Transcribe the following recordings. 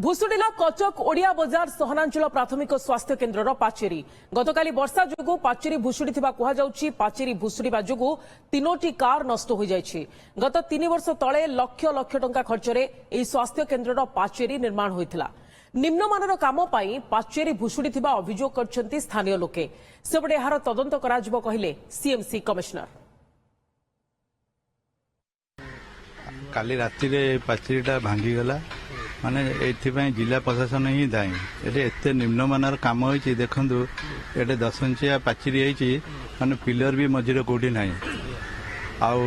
भुशुड़िला कचक ओडिया बजार सहनांचल प्राथमिक स्वास्थ्य केन्द्र पाचेरी गतकाली वर्षा जोगु पाचेरी भुशुड़ी कहुযাଉଛି पाचेरी भुशुड़िबा जोगु 3टी कार नष्ट हो जाइछि। गत 3 वर्ष तले लक्ष लक्ष टंका खर्चरे एही स्वास्थ्य केन्द्र पाचेरी निर्माण होइथिला। निम्नमानर काम पाई पाचेरी भुशुड़ी अभियोग करछन्ती स्थानीय लोके। सेबडे एहार तदंत कराजिबो कहिले सीएमसी कमिशनर। काली राति रे पाचेरीटा भांगी गला माने एथिपाई जिला प्रशासन ही दायी। एते निम्नमानर काम होइछि देखंतु एटे 10 इंचिया पाचेरी होइछि माने पिलर भी मझिरे कोठी नाही। आउ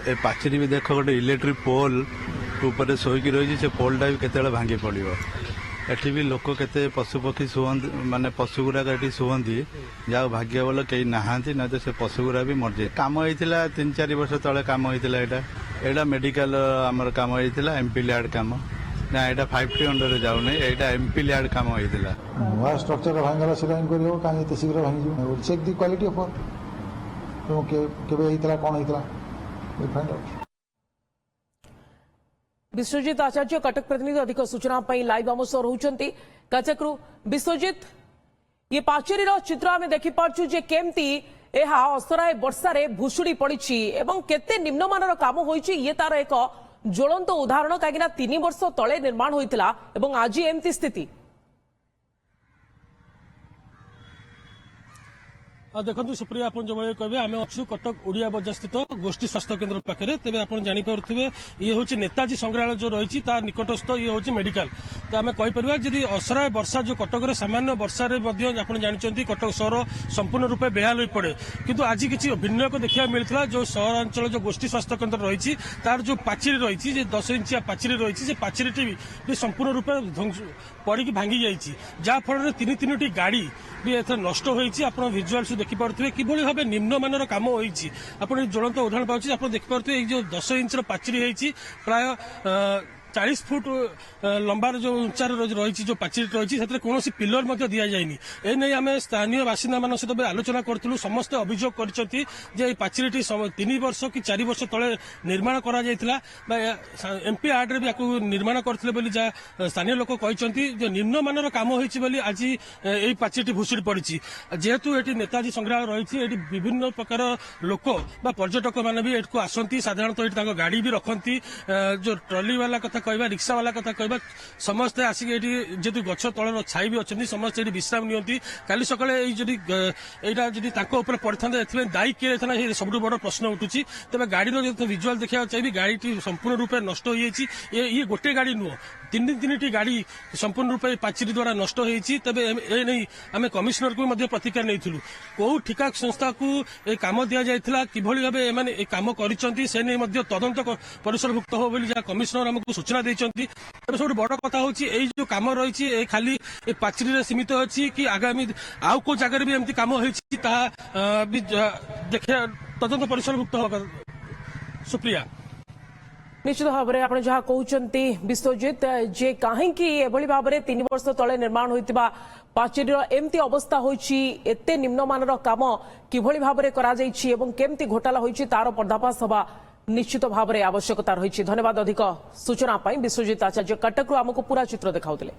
ए पाचेरी भी देख गोटे इलेक्ट्रिक पोल ऊपर सोईकी रही से पोलटा भी केतेले भांगी पड़िबो। एठी भी लोक केते पशु पक्षी सुहंती माने पशु गुराक एठी सुहंती जाओ भाग्य बोल कई नहांती ना तो से पशु गुरा भी मरजे। काम होइतिला 3-4 वर्ष तले काम होइतिला। एटा मेडिकल हमर काम होइतिला एमपी लैड काम ना एटा 5T अंडर जाउ नै एटा एमपी लैड काम होइतिला। वा स्ट्रक्चर भांगला सिरा करियो काहे एते शीघ्र भांगी जो चेक दी क्वालिटी ऑफ तो केबे हितला कोन हितला वी फाइंड आउट। विश्वजित आचार्य कटक प्रतिनिधि अधिक सूचना लाइव आम सह रोचंती कटकरू। विश्वजित ये पाचेरी चित्र आम देखिपार्चु जे केमती एहा असराय वर्षारे भुशुड़ी पड़ी एवं केते निम्नमानर काम होइछि ये तार एक ज्वलंत उदाहरण कहीं 3 वर्ष तले निर्माण होइतिला एवं आज एमती स्थिति। देखो सुप्रिया आप जो कहे आम अच्छु कटक ओडिया बजार स्थित गोष्ठी स्वास्थ्य केन्द्र पाखे तेज आप जापे ये हूँ नेताजी संग्रहालय जो रही निकटस्थ ये हूँ मेडिकल। तो आम कहीपर जदि असराय वर्षा जो कटक सामान्य वर्षा आप जानते कटक सहर संपूर्ण रूपे बेहाल हो पड़े किंतु आज किसी विनियोग देखा मिलता जो सहरांचल जो गोष्ठी स्वास्थ्य केन्द्र रही तार जो पाचेरी रही 10 इंचिया पाचेरी रही से पाचेरी भी संपूर्ण रूपे पड़ी भांगी जाइए जहाँफल 3-3टी गाड़ी भी एथर नष्ट होती। आप भिजुआल्स देखिपे किभली भाव निम्नमानर काम होती आप ज्वलंत उदाहरण पाँच आप देखिपे जो 10 इंचर पाचेरी होती प्राय 40 फुट लंबार जो उच्चार रही जो पाचेरी रही कौन पिलर दि जाए। एने आम स्थानीय बासिंदा मान सहित आलोचना करूँ समस्त अभियोग कर पाचेरी 3 वर्ष कि 4 वर्ष तले निर्माण एमपी आर्ड भी आपको निर्माण करते स्थानीय लोक कहते जो निम्नमानर काम होती आज यही पाचेरी भुशुड़ी पड़ी। जेहेतु ये नेताजी संग्रहालय रही विभिन्न प्रकार लोक पर्यटक मैंने भी एठू आसती साधारणतः ये गाड़ी भी रखती जो ट्रली वाला कथा कहवा रिक्शा वाला कथा कहवा समस्ते आसिक जेहतु गछ तलर छाई भी अच्छा समस्ते ये विश्राम नियंती। काली सकाळे यहाँ जब पड़ी था दायी किए था सब बड़ प्रश्न उठुची। तेज गाड़ी विजुआल देखा चाहिए गाड़ी संपूर्ण रूपे नष्ट हो ये गोटे गाड़ी नुह 3-3टी गाड़ी संपूर्ण रूपे पाचेरी द्वारा नष्ट होती। तेज ए आम कमिशनर को प्रतिक्रिया नहीं कौ ठिका संस्था को ये कम दि जाता किभली भाव एम कम कर तदंत परिसरभुक्त हो जहाँ कमिशनर आमको सूचना देते। सब बड़ कथा हूँ जो कम रही खाली पाचेरी सीमित अच्छी कि आगामी आउ को जगह भी एमती कम होती देखिए तदंत परिसरभुक्त हो। सुप्रिया निश्चित भाव में आप जहाँ कहते विश्वजित जे कहीं भाव में 3 वर्ष तले निर्माण होता पाचेरी एमती अवस्था होती एते निम्नमानर काम किभली भाव में केमती घोटाला होती तार पर्दाफाश हवा निश्चित भाव में आवश्यकता रही। धन्यवाद अधिक सूचना विश्वजित आचार्य कटकरू आमको पूरा चित्र देखाउतिले।